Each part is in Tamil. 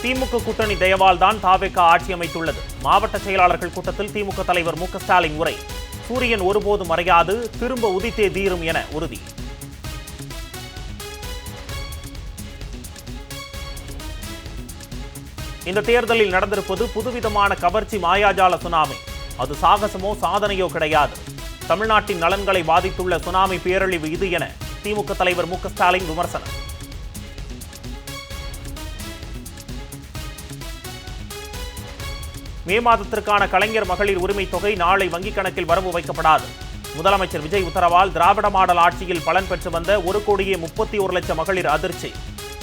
திமுக கூட்டணி தயவால் தான் தாவேக ஆட்சி அமைத்துள்ளது. மாவட்ட செயலாளர்கள் கூட்டத்தில் திமுக தலைவர் மு க ஸ்டாலின் உரை. சூரியன் ஒருபோதும் மறையாது, திரும்ப உதித்தே தீரும் என உறுதி. இந்த தேர்தலில் நடந்திருப்பது புதுவிதமான கவர்ச்சி மாயாஜால சுனாமி. அது சாகசமோ சாதனையோ கிடையாது. தமிழ்நாட்டின் நலன்களை பாதித்துள்ள சுனாமி பேரழிவு இது என திமுக தலைவர் மு க ஸ்டாலின் விமர்சனம். மே மாதத்திற்கான கலைஞர் மகளிர் உரிமை தொகை நாளை வங்கிக் கணக்கில் வரவு வைக்கப்படாது. முதலமைச்சர் விஜய் உத்தரவால் திராவிட மாடல் ஆட்சியில் பலன் பெற்று வந்த 1,31,00,000 மகளிர் அதிர்ச்சி.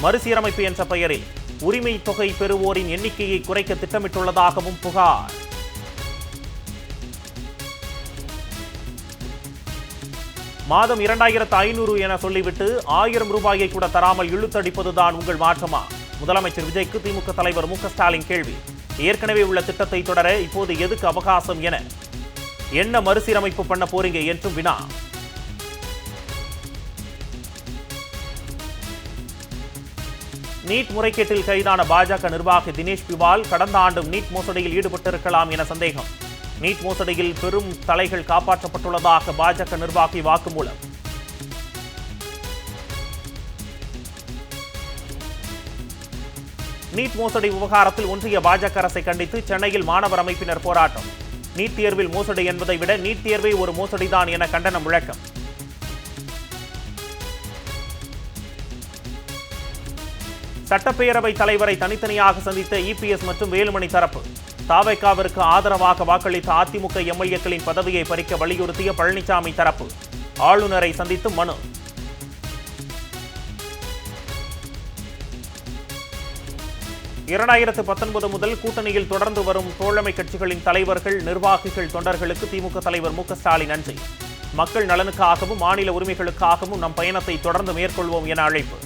மறுசீரமைப்பு என்ற பெயரில் உரிமை தொகை பெறுவோரின் எண்ணிக்கையை குறைக்க திட்டமிட்டுள்ளதாகவும் புகார். மாதம் 2,500 என சொல்லிவிட்டு 1000 ரூபாயை கூட தராமல் இழுத்தடிப்பதுதான் உங்கள் மாற்றமா? முதலமைச்சர் விஜய்க்கு திமுக தலைவர் மு க ஸ்டாலின் கேள்வி. ஏற்கனவே உள்ள திட்டத்தை தொடர இப்போது எதுக்கு அவகாசம் என என்ன மறுசீரமைப்பு பண்ண போறீங்க என்றும் வினா. நீட் முறைகேட்டில் கைதான பாஜக நிர்வாகி தினேஷ் பிவால் கடந்த ஆண்டும் நீட் மோசடியில் ஈடுபட்டிருக்கலாம் என சந்தேகம். நீட் மோசடியில் பெரும் தலைகள் காப்பாற்றப்பட்டுள்ளதாக பாஜக நிர்வாகி வாக்குமூலம். நீட் மோசடி விவகாரத்தில் ஒன்றிய பாஜக அரசை கண்டித்து சென்னையில் மாணவர் அமைப்பினர் போராட்டம். நீட் தேர்வில் மோசடி என்பதை விட நீட் தேர்வே ஒரு மோசடிதான் என கண்டனம் முழக்கம். சட்டப்பேரவை தலைவரை தனித்தனியாக சந்தித்த இபிஎஸ் மற்றும் வேலுமணி தரப்பு. தாவேகாவிற்கு ஆதரவாக வாக்களித்த அதிமுக எம்எல்ஏக்களின் பதவியை பறிக்க வலியுறுத்திய பழனிசாமி தரப்பு. ஆளுநரை சந்தித்து மனு. (2019) முதல் கூட்டணியில் தொடர்ந்து வரும் தோழமை கட்சிகளின் தலைவர்கள், நிர்வாகிகள், தொண்டர்களுக்கு திமுக தலைவர் மு க ஸ்டாலின் நன்றி. மக்கள் நலனுக்காகவும் மாநில உரிமைகளுக்காகவும் நம் பயணத்தை தொடர்ந்து மேற்கொள்வோம் என அழைப்பு.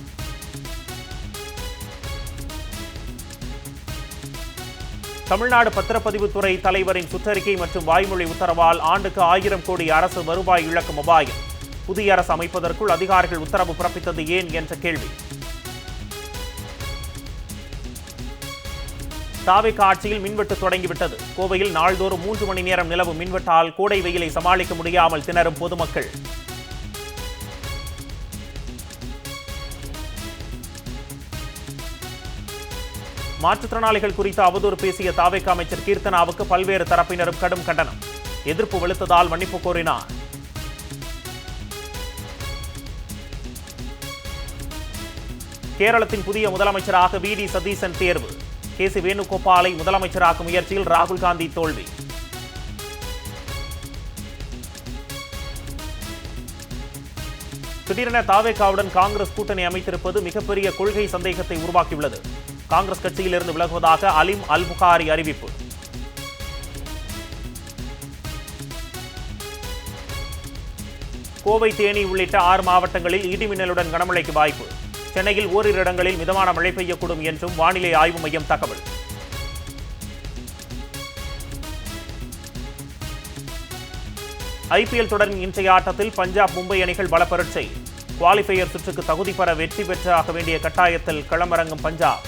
தமிழ்நாடு பத்திரப்பதிவுத்துறை தலைவரின் சுற்றறிக்கை மற்றும் வாய்மொழி உத்தரவால் ஆண்டுக்கு 1000 கோடி அரசு வருவாய் இழக்கும் அபாயம். புதிய அரசு அமைப்பதற்குள் அதிகாரிகள் உத்தரவு பிறப்பித்தது ஏன் என்ற கேள்வி. தாவேக ஆட்சியில் மின்வெட்டு தொடங்கிவிட்டது. கோவையில் நாள்தோறும் 3 மணி நேரம் நிலவும் மின்வெட்டால் கோடை வெயிலை சமாளிக்க முடியாமல் திணறும் பொதுமக்கள். மாற்றுத்திறனாளிகள் குறித்து அவதூறு பேசிய தாவேக அமைச்சர் கீர்த்தனாவுக்கு பல்வேறு தரப்பினரும் கடும் கண்டனம். எதிர்ப்பு வெளுத்ததால் மன்னிப்பு கோரினார். கேரளத்தின் புதிய முதலமைச்சராக வி.டி. சதீசன் தேர்வு. கே.சி. வேணுகோபாலை முதலமைச்சராக்கும் முயற்சியில் ராகுல் காந்தி தோல்வி. திடீரென தாவேகாவுடன் காங்கிரஸ் கூட்டணி அமைத்திருப்பது மிகப்பெரிய கொள்கை சந்தேகத்தை உருவாக்கியுள்ளது. காங்கிரஸ் கட்சியிலிருந்து விலகுவதாக அலிம் அல் புகாரி அறிவிப்பு. கோவை, தேனி உள்ளிட்ட 6 மாவட்டங்களில் இடிமின்னலுடன் கனமழைக்கு வாய்ப்பு. சென்னையில் ஓரிரு இடங்களில் மிதமான மழை பெய்யக்கூடும் என்றும் வானிலை ஆய்வு மையம் தகவல். ஐபிஎல் தொடரின் இன்றைய ஆட்டத்தில் பஞ்சாப், மும்பை அணிகள் பலப்பரட்சை. குவாலிஃபயர் சுற்றுக்கு தகுதி பெற வெற்றி பெற்றாக வேண்டிய கட்டாயத்தில் களமிறங்கும் பஞ்சாப்.